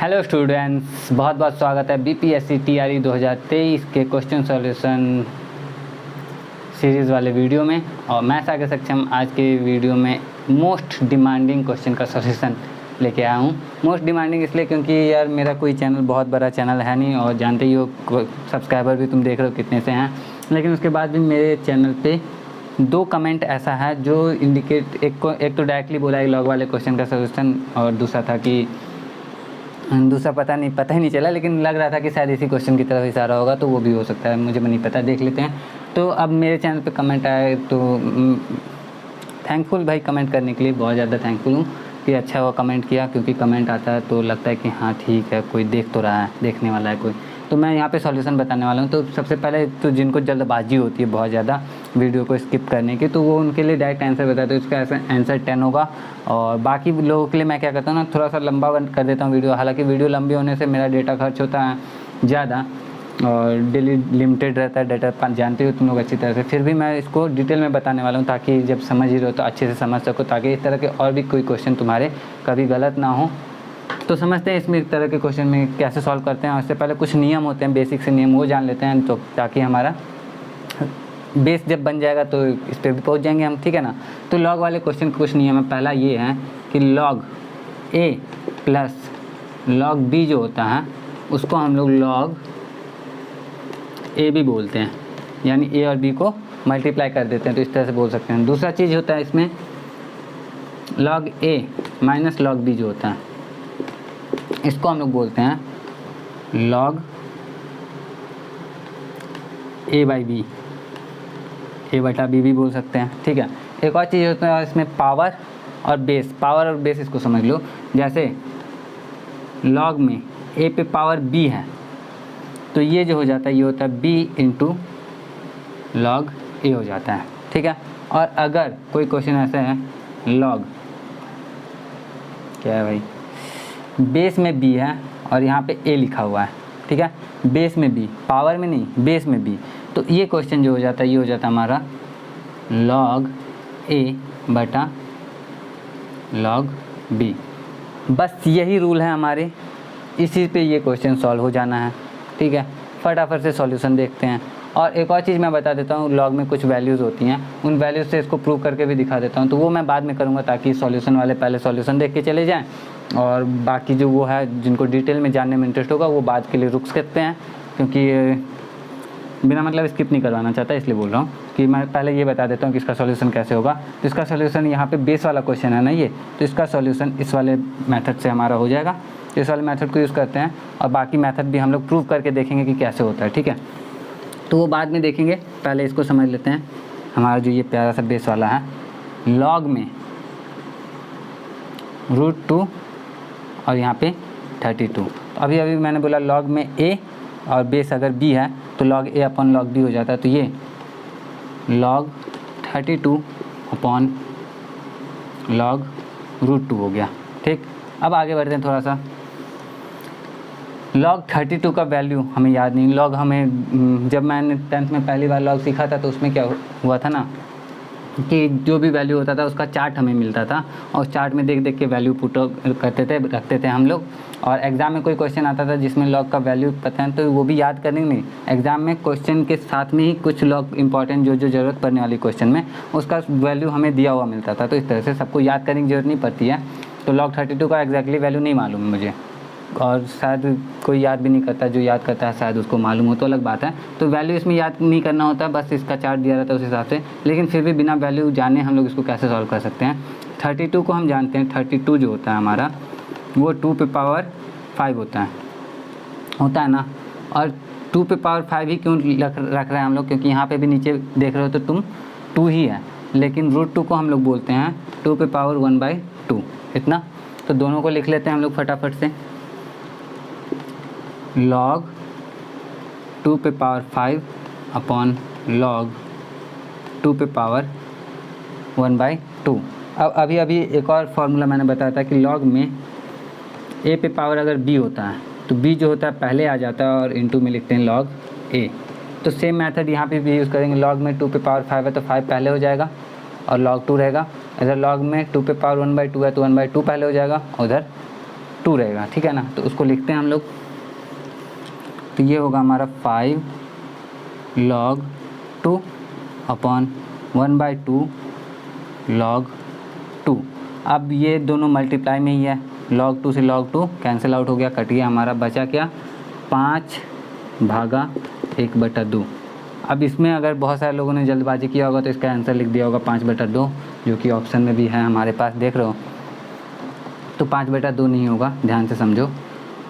Hello students, बहुत बहुत स्वागत है बीपीएससी टीआरई 2023 के क्वेश्चन सॉल्यूशन सीरीज़ वाले वीडियो में। और मैं सागर सक्षम आज के वीडियो में मोस्ट डिमांडिंग क्वेश्चन का सॉल्यूशन लेके आया हूँ। मोस्ट डिमांडिंग इसलिए क्योंकि यार मेरा कोई चैनल बहुत बड़ा चैनल है नहीं, और जानते ही हो सब्सक्राइबर भी तुम देख रहे हो कितने से हैं, लेकिन उसके बाद भी मेरे चैनल पे 2 कमेंट ऐसा है जो इंडिकेट एक तो डायरेक्टली बोला है लॉग वाले क्वेश्चन का सॉल्यूशन, और दूसरा था कि दूसरा पता ही नहीं चला, लेकिन लग रहा था कि शायद इसी क्वेश्चन की तरफ इशारा होगा, तो वो भी हो सकता है, मुझे नहीं पता, देख लेते हैं। तो अब मेरे चैनल पे कमेंट आए तो थैंकफुल भाई, कमेंट करने के लिए बहुत ज़्यादा थैंकफुल हूँ कि अच्छा हुआ कमेंट किया, क्योंकि कमेंट आता है तो लगता है कि हाँ ठीक है, कोई देख तो रहा है, देखने वाला है कोई। तो मैं यहाँ पे सॉल्यूशन बताने वाला हूँ। तो सबसे पहले तो जिनको जल्दबाजी होती है बहुत ज़्यादा वीडियो को स्किप करने की, तो वो उनके लिए डायरेक्ट आंसर बताते हैं, उसका आंसर 10 होगा। और बाकी लोगों के लिए मैं क्या करता हूँ ना, थोड़ा सा लंबा कर देता हूँ वीडियो। हालांकि वीडियो लंबी होने से मेरा डेटा खर्च होता है ज़्यादा, और डेली लिमिटेड रहता है डेटा, जानते हो तुम लोग अच्छी तरह से। फिर भी मैं इसको डिटेल में बताने वाला हूँ, ताकि जब समझ ही रहे हो तो अच्छे से समझ सको, ताकि इस तरह के और भी कोई क्वेश्चन तुम्हारे कभी गलत ना हो। तो समझते हैं इसमें इस तरह के क्वेश्चन में कैसे सॉल्व करते हैं। उससे पहले कुछ नियम होते हैं, बेसिक से नियम, वो जान लेते हैं, तो ताकि हमारा बेस जब बन जाएगा तो इस पर भी पहुँच जाएंगे हम, ठीक है ना। तो लॉग वाले क्वेश्चन के कुछ नियम है। पहला ये है कि लॉग ए प्लस लॉग बी जो होता है उसको हम लोग लॉग ए भी बोलते हैं, यानी ए और बी को मल्टीप्लाई कर देते हैं, तो इस तरह से बोल सकते हैं। दूसरा चीज़ होता है इसमें लॉग ए माइनस लॉग बी जो होता है, इसको हम लोग बोलते हैं लॉग ए बाई बी, ए बटा बी भी बोल सकते हैं, ठीक है। एक और चीज़ होता है इसमें पावर और बेस। पावर और बेस इसको समझ लो, जैसे लॉग में ए पे पावर बी है, तो ये जो हो जाता है ये होता है बी इंटू लॉग ए हो जाता है, ठीक है। और अगर कोई क्वेश्चन ऐसा है लॉग क्या है भाई, बेस में बी है और यहाँ पे ए लिखा हुआ है, ठीक है, बेस में बी, पावर में नहीं, बेस में बी, तो ये क्वेश्चन जो हो जाता है ये हो जाता है हमारा लॉग ए बटा लॉग बी। बस यही रूल है हमारे, इसी पे ये क्वेश्चन सॉल्व हो जाना है, ठीक है। फटाफट से सॉल्यूशन देखते हैं। और एक और चीज़ मैं बता देता हूँ, लॉग में कुछ वैल्यूज़ होती हैं, उन वैल्यूज़ से इसको प्रूव करके भी दिखा देता हूँ, तो वो मैं बाद में करूँगा, ताकि सॉल्यूशन वाले पहले सॉल्यूशन देख के चले जाएँ, और बाकी जो वो है जिनको डिटेल में जानने में इंटरेस्ट होगा वो बाद के लिए रुक सकते हैं, क्योंकि बिना मतलब स्किप नहीं करवाना चाहता, इसलिए बोल रहा हूँ कि मैं पहले ये बता देता हूँ कि इसका सॉल्यूशन कैसे होगा। तो इसका सॉल्यूशन यहाँ पे बेस वाला क्वेश्चन है ना ये, तो इसका सॉल्यूशन इस वाले मेथड से हमारा हो जाएगा। इस वाले मेथड को यूज़ करते हैं, और बाकी मेथड भी हम लोग प्रूव करके देखेंगे कि कैसे होता है, ठीक है। तो वो बाद में देखेंगे, पहले इसको समझ लेते हैं। हमारा जो ये प्यारा सा बेस वाला है, लॉग में √2 और यहाँ पे 32। तो अभी मैंने बोला लॉग में ए और बेस अगर बी है तो लॉग ए अपॉन लॉग बी हो जाता है, तो ये लॉग 32 अपॉन लॉग √2 हो गया, ठीक। अब आगे बढ़ते हैं थोड़ा सा। लॉग 32 का वैल्यू हमें याद नहीं, लॉग हमें जब मैंने 10th में पहली बार लॉग सीखा था तो उसमें क्या हुआ था ना, कि जो भी वैल्यू होता था उसका चार्ट हमें मिलता था, और उस चार्ट में देख देख के वैल्यू पुट करते थे, रखते थे हम लोग। और एग्ज़ाम में कोई क्वेश्चन आता था जिसमें लॉग का वैल्यू पता है, तो वो भी याद करने नहीं, एग्ज़ाम में क्वेश्चन के साथ में ही कुछ लॉग इंपॉर्टेंट जो ज़रूरत पड़ने वाली क्वेश्चन में उसका वैल्यू हमें दिया हुआ मिलता था। तो इस तरह से सबको याद करने की ज़रूरत नहीं पड़ती है। तो लॉग 32 का एग्जैक्टली वैल्यू नहीं मालूम है मुझे, और शायद कोई याद भी नहीं करता, जो याद करता है शायद उसको मालूम हो, तो अलग बात है। तो वैल्यू इसमें याद नहीं करना होता, बस इसका चार्ट दिया रहता है उस हिसाब से। लेकिन फिर भी बिना वैल्यू जाने हम लोग इसको कैसे सॉल्व कर सकते हैं। 32 को हम जानते हैं, 32 जो होता है हमारा वो 2 पे पावर 5 होता है ना। और 2 पे पावर 5 ही क्यों रख रहे हैं हम लोग, क्योंकि यहाँ पे भी नीचे देख रहे हो तो तुम 2 ही है, लेकिन √2 को हम लोग बोलते हैं 2 पे पावर 1/2, इतना। तो दोनों को लिख लेते हैं हम लोग फटाफट से, लॉग 2 पे पावर 5 अपॉन लॉग 2 पे पावर 1/2। अब अभी एक और फार्मूला मैंने बताया था कि लॉग में ए पे पावर अगर बी होता है तो बी जो होता है पहले आ जाता है, और इंटू में लिखते हैं लॉग ए। तो सेम मेथड यहाँ पे भी यूज़ करेंगे। लॉग में 2 पे पावर 5 है तो 5 पहले हो जाएगा और लॉग 2 रहेगा। इधर लॉग में 2 पे पावर 1/2 है तो 1/2 पहले हो जाएगा, उधर 2 रहेगा, ठीक है ना। तो उसको लिखते हैं हम लोग, तो ये होगा हमारा 5 log 2 अपॉन 1/2 log 2। अब ये दोनों मल्टीप्लाई में ही है, log 2 से log 2 कैंसिल आउट हो गया, कट गया, हमारा बचा क्या 5/1/2। अब इसमें अगर बहुत सारे लोगों ने जल्दबाजी किया होगा तो इसका आंसर लिख दिया होगा 5/2, जो कि ऑप्शन में भी है हमारे पास, देख रहे हो। तो 5/2 नहीं होगा, ध्यान से समझो।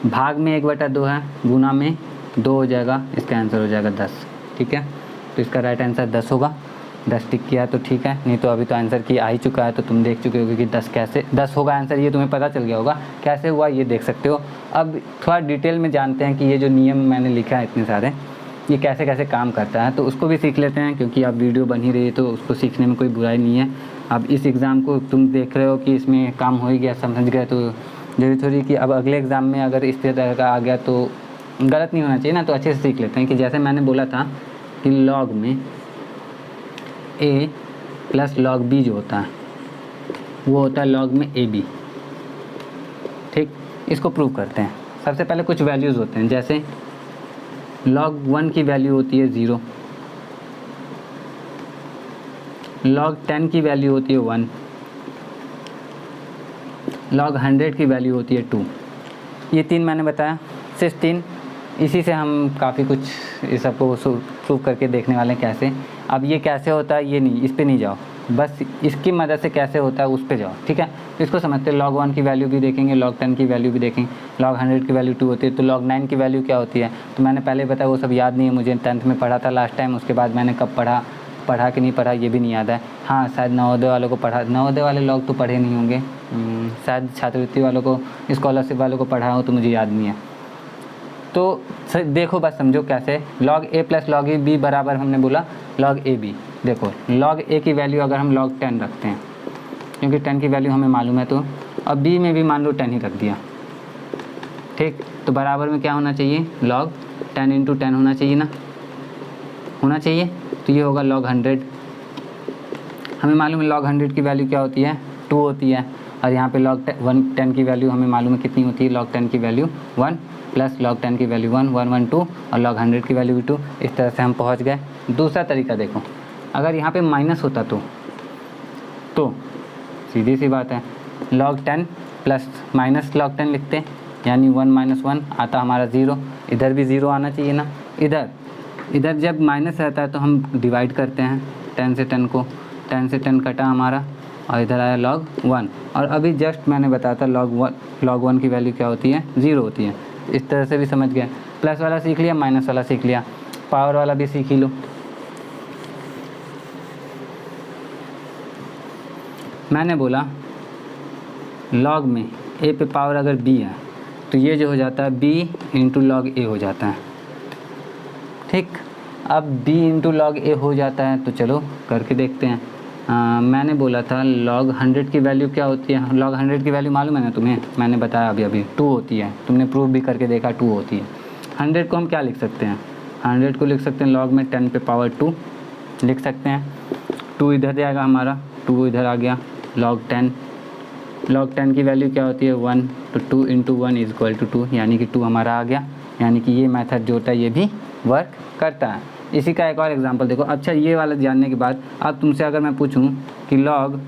भाग में 1/2 है, गुना में 2 हो जाएगा, इसका आंसर हो जाएगा 10, ठीक है। तो इसका राइट आंसर 10 होगा। 10 टिक किया तो ठीक है, नहीं तो अभी तो आंसर की आ ही चुका है, तो तुम देख चुके हो कि 10 कैसे 10 होगा आंसर, ये तुम्हें पता चल गया होगा कैसे हुआ, ये देख सकते हो। अब थोड़ा डिटेल में जानते हैं कि ये जो नियम मैंने लिखा है इतने सारे, ये कैसे कैसे काम करता है, तो उसको भी सीख लेते हैं, क्योंकि अब वीडियो बन ही रही है तो उसको सीखने में कोई बुराई नहीं है। अब इस एग्ज़ाम को तुम देख रहे हो कि इसमें काम हो ही गया, समझ गए, तो जरूरी थोड़ी कि अब अगले एग्ज़ाम में अगर इस तरह का आ गया तो गलत नहीं होना चाहिए ना, तो अच्छे से सीख लेते हैं। कि जैसे मैंने बोला था कि लॉग में a प्लस लॉग b जो होता है वो होता है लॉग में ab, ठीक। इसको प्रूव करते हैं। सबसे पहले कुछ वैल्यूज़ होते हैं, जैसे log 1 की वैल्यू होती है 0, log 10 की वैल्यू होती है 1, log 100 की वैल्यू होती है 2। ये 3 मैंने बताया, सिर्फ 3। इसी से हम काफ़ी कुछ इस सबको प्रूव करके देखने वाले हैं कैसे। अब ये कैसे होता है ये नहीं, इस पे नहीं जाओ, बस इसकी मदद से कैसे होता है उस पे जाओ, ठीक है। तो इसको समझते हैं। log 1 की वैल्यू भी देखेंगे, log 10 की वैल्यू भी देखेंगे, log 100 की वैल्यू 2 होती है, तो log 9 की वैल्यू क्या होती है, तो मैंने पहले बताया, वो सब याद नहीं है मुझे, 10th में पढ़ा था लास्ट टाइम, उसके बाद मैंने कब पढ़ा कि नहीं पढ़ा ये भी नहीं याद है। हाँ, शायद नवोदय वालों को पढ़ा, नवोदय वाले लोग तो पढ़े नहीं होंगे, शायद छात्रवृत्ति वालों को, स्कॉलरशिप वालों को पढ़ा हो, तो मुझे याद नहीं है। तो देखो बस समझो कैसे। log a plus log b बराबर हमने बोला log a b। देखो log a की वैल्यू अगर हम log 10 रखते हैं, क्योंकि 10 की वैल्यू हमें मालूम है, तो अब b में भी मान लो 10 ही रख दिया, ठीक। तो बराबर में क्या होना चाहिए, log 10 इंटू 10 होना चाहिए ना, होना चाहिए। तो ये होगा log 100। हमें मालूम है log 100 की वैल्यू क्या होती है, 2 होती है, और यहाँ पे log 10 की वैल्यू हमें मालूम है कितनी होती है, log 10 की वैल्यू 1 प्लस log 10 की वैल्यू 1 1 1 2 और log 100 की वैल्यू भी 2। इस तरह से हम पहुँच गए। दूसरा तरीका देखो, अगर यहाँ पे माइनस होता तो सीधी सी बात है, log 10 प्लस माइनस log 10 लिखते, यानी 1 - 1 आता हमारा 0। इधर भी 0 आना चाहिए ना। इधर जब माइनस रहता है तो हम डिवाइड करते हैं 10 से 10 को, 10 से 10 कटा हमारा, और इधर आया log 1। और अभी जस्ट मैंने बताया था log 1 की वैल्यू क्या होती है, 0 होती है। इस तरह से भी समझ गया। प्लस वाला सीख लिया, माइनस वाला सीख लिया, पावर वाला भी सीख ही लो। मैंने बोला log में a पे पावर अगर b है तो ये जो हो जाता है b इंटू log a हो जाता है, ठीक। अब b इंटू log a हो जाता है तो चलो करके देखते हैं। मैंने बोला था log 100 की वैल्यू क्या होती है, log 100 की वैल्यू मालूम है ना तुम्हें, मैंने बताया अभी 2 होती है, तुमने प्रूफ भी करके देखा 2 होती है। 100 को हम क्या लिख सकते हैं, 100 को लिख सकते हैं log में 10 पे पावर 2 लिख सकते हैं। 2 इधर जाएगा हमारा, 2 इधर आ गया, log 10 की वैल्यू क्या होती है 1, तो 2 इंटू 1 इज इक्वल टू 2, यानी कि 2 हमारा आ गया। यानी कि ये मेथड जो होता है ये भी वर्क करता है। इसी का एक और एग्जांपल देखो। अच्छा, ये वाला जानने के बाद अब तुमसे अगर मैं पूछूं कि log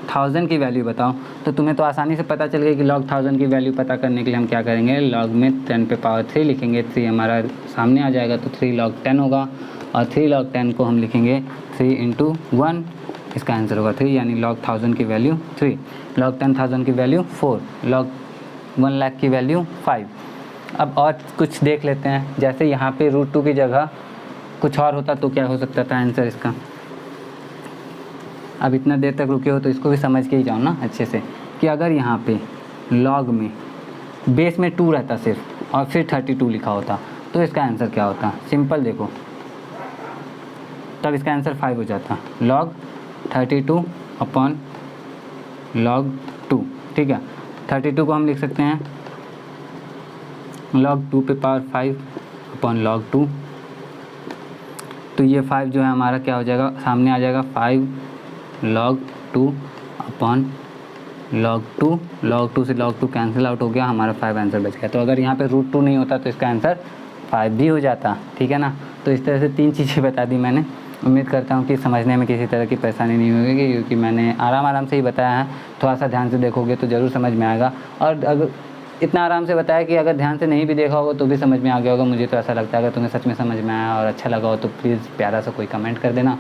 1000 की वैल्यू बताओ, तो तुम्हें तो आसानी से पता चल गया कि log 1000 की वैल्यू पता करने के लिए हम क्या करेंगे, log में 10 पे पावर 3 लिखेंगे, 3 हमारा सामने आ जाएगा, तो 3 log 10 होगा, और 3 log 10 को हम लिखेंगे 3 इंटू 1, इसका आंसर होगा 3, यानी log 1000 की वैल्यू 3, log 10,000 की वैल्यू 4, log 1 लाख की वैल्यू 5। अब और कुछ देख लेते हैं, जैसे यहाँ पे √2 की जगह कुछ और होता तो क्या हो सकता था आंसर इसका। अब इतना देर तक रुके हो तो इसको भी समझ के ही जाओ ना अच्छे से, कि अगर यहाँ पे log में बेस में 2 रहता सिर्फ और फिर 32 लिखा होता तो इसका आंसर क्या होता। सिंपल देखो, तब इसका आंसर 5 हो जाता, log 32 अपॉन log 2, ठीक है। 32 को हम लिख सकते हैं log 2 पे पावर 5 अपॉन log 2, तो ये 5 जो है हमारा क्या हो जाएगा, सामने आ जाएगा 5 log 2 अपॉन log 2 से log 2 कैंसिल आउट हो गया, हमारा 5 आंसर बच गया। तो अगर यहाँ पे √2 नहीं होता तो इसका आंसर 5 भी हो जाता, ठीक है ना। तो इस तरह से 3 चीज़ें बता दी मैंने। उम्मीद करता हूँ कि समझने में किसी तरह की परेशानी नहीं होगी, क्योंकि मैंने आराम से ही बताया है। थोड़ा सा ध्यान से देखोगे तो ज़रूर समझ में आएगा। और अगर इतना आराम से बताया कि अगर ध्यान से नहीं भी देखा होगा तो भी समझ में आ गया होगा। मुझे तो ऐसा लगता है। अगर तुम्हें सच में समझ में आया और अच्छा लगा हो तो प्लीज़ प्यारा सा कोई कमेंट कर देना।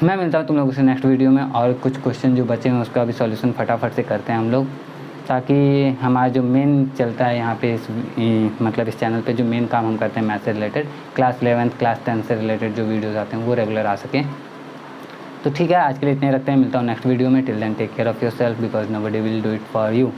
मैं मिलता हूँ तुम लोगों से नेक्स्ट वीडियो में, और कुछ क्वेश्चन जो बचे हैं उसका भी सॉल्यूशन फटाफट से करते हैं हम लोग, ताकि हमारा जो मेन चलता है यहाँ पे मतलब इस चैनल पे जो मेन काम हम करते हैं मैथ से रिलेटेड, क्लास 11th क्लास 10 से रिलेटेड जो वीडियोज़ आते हैं वो रेगुलर आ सकें। तो ठीक है, आज के लिए इतने रखते हैं। मिलता हूँ नेक्स्ट वीडियो में। Till then take care of yourself, because nobody will do it for you.